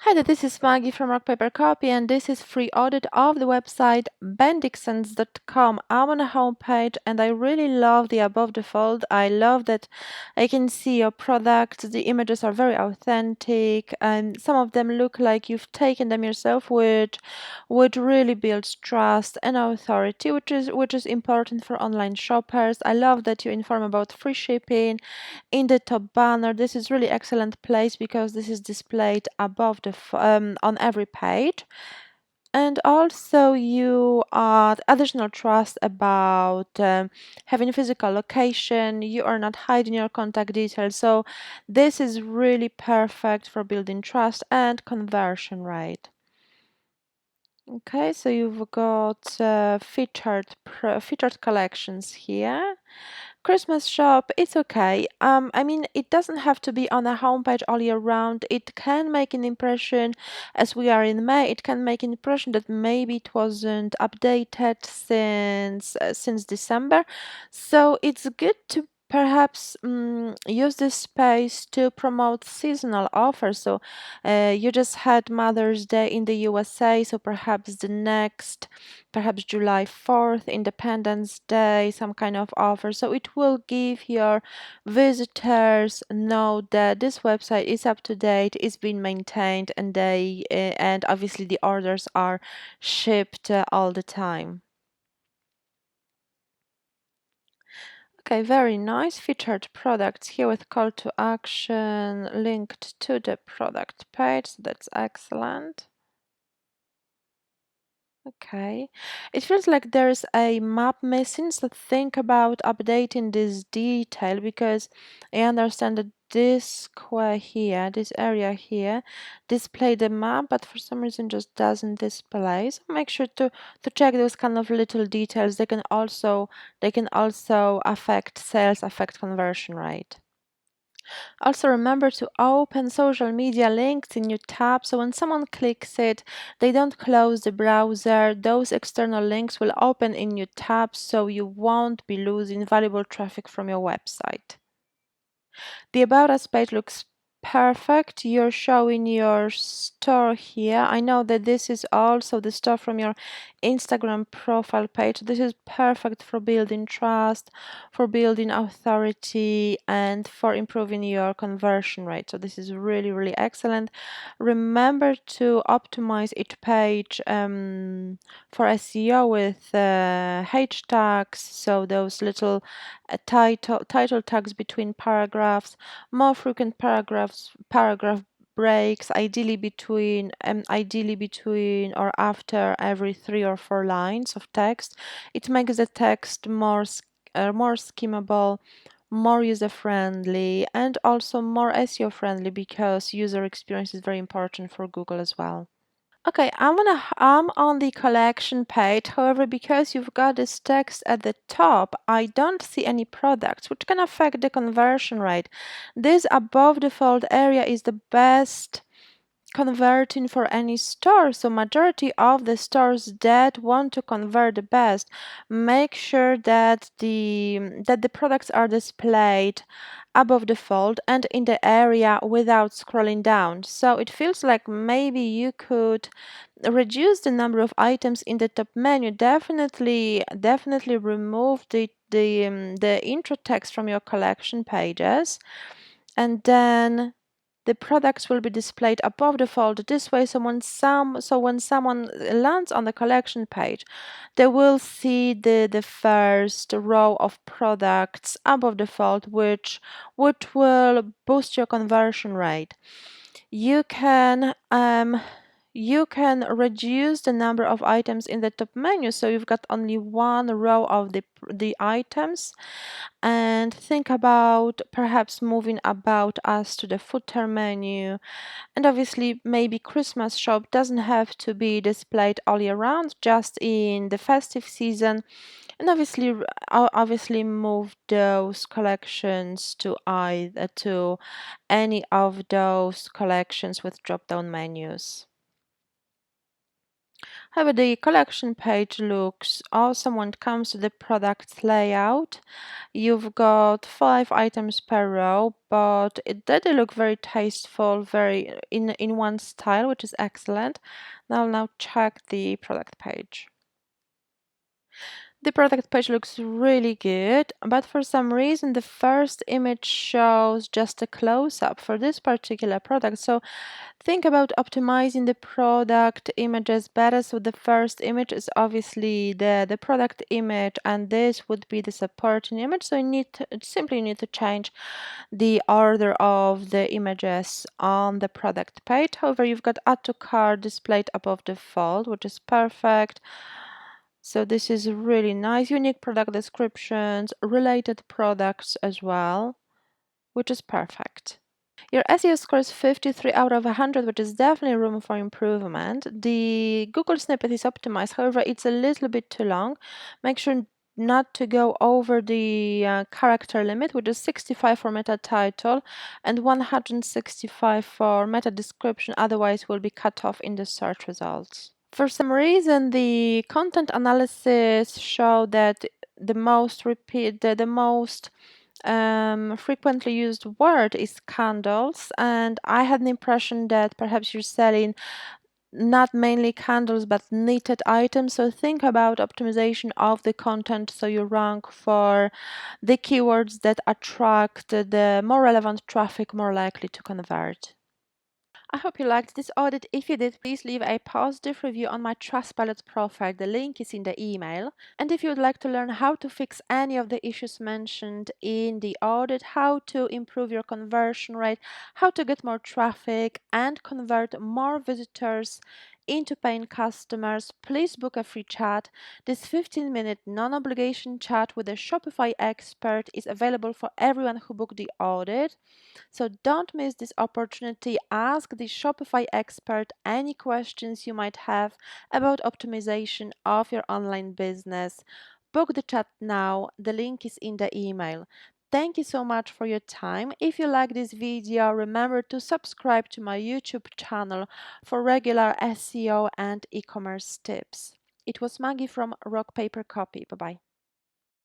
Hi there, this is Maggie from Rock Paper Copy, and this is free audit of the website Bendixens.com. I'm on a homepage and I really love the above the fold. I love that I can see your products. The images are very authentic and some of them look like you've taken them yourself, which really builds trust and authority, which is important for online shoppers. I love that you inform about free shipping in the top banner. This is really excellent place because this is displayed above on every page. And also you add additional trust about having physical location. You are not hiding your contact details. So this is really perfect for building trust and conversion rate. Okay, so you've got featured collections here. Christmas shop, it's okay. I mean, it doesn't have to be on a homepage all year round. It can make an impression, as we are in May, it can make an impression that maybe it wasn't updated since December. So it's good to perhaps use this space to promote seasonal offers. So you just had Mother's Day in the USA, so perhaps the next, perhaps July 4th, Independence Day, some kind of offer. So it will give your visitors know that this website is up to date, is being maintained, and and obviously the orders are shipped all the time. Okay, very nice. Featured products here with call to action linked to the product page. So that's excellent. Okay. It feels like there's a map missing, so think about updating this detail because I understand that this square here, this area here, display the map, but for some reason just doesn't display. So make sure to check those kind of little details. They can also affect sales, affect conversion rate. Also remember to open social media links in your tab so when someone clicks it, they don't close the browser. Those external links will open in your tab so you won't be losing valuable traffic from your website. The About Us page looks perfect. You're showing your store here. I know that this is also the store from your Instagram profile page. This is perfect for building trust, for building authority, and for improving your conversion rate. So this is really, really excellent. Remember to optimize each page for SEO with hashtags, so those little title tags between paragraphs, more frequent paragraph breaks, ideally between or after every 3 or 4 lines of text. It makes the text more skimmable, more user friendly, and also more SEO friendly because user experience is very important for Google as well. Okay, I'm on the collection page. However, because you've got this text at the top, I don't see any products, which can affect the conversion rate. This above the fold area is the best converting for any store. So majority of the stores that want to convert the best make sure that the products are displayed above the fold and in the area without scrolling down. So it feels like maybe you could reduce the number of items in the top menu. Definitely remove the intro text from your collection pages, and then the products will be displayed above the fold this way. So when someone lands on the collection page, they will see the first row of products above the fold, which will boost your conversion rate. You can reduce the number of items in the top menu, so you've got only one row of the items, and think about perhaps moving About Us to the footer menu. And obviously maybe Christmas shop doesn't have to be displayed all year round, just in the festive season. And obviously move those collections to any of those collections with drop down menus. However, the collection page looks awesome when it comes to the product layout. You've got 5 items per row, but they look very tasteful, very in one style, which is excellent. Now check the product page. The product page looks really good, but for some reason the first image shows just a close-up for this particular product. So think about optimizing the product images better. So the first image is obviously the product image, and this would be the supporting image. So you simply need to change the order of the images on the product page. However, you've got add to cart displayed above the fold, which is perfect. So this is really nice. Unique product descriptions, related products as well, which is perfect. Your SEO score is 53 out of 100, which is definitely room for improvement. The Google snippet is optimized, however, it's a little bit too long. Make sure not to go over the character limit, which is 65 for meta title and 165 for meta description, otherwise will be cut off in the search results. For some reason, the content analysis show that the most frequently used word is candles, and I had the impression that perhaps you're selling not mainly candles but knitted items. So think about optimization of the content so you rank for the keywords that attract the more relevant traffic, more likely to convert. I hope you liked this audit. If you did, please leave a positive review on my Trustpilot profile. The link is in the email. And if you would like to learn how to fix any of the issues mentioned in the audit, how to improve your conversion rate, how to get more traffic and convert more visitors into paying customers, please book a free chat. This 15-minute non-obligation chat with a Shopify expert is available for everyone who booked the audit. So don't miss this opportunity. Ask the Shopify expert any questions you might have about optimization of your online business. Book the chat now. The link is in the email. Thank you so much for your time. If you like this video, remember to subscribe to my YouTube channel for regular SEO and e-commerce tips. It was Maggie from Rock Paper Copy. Bye bye.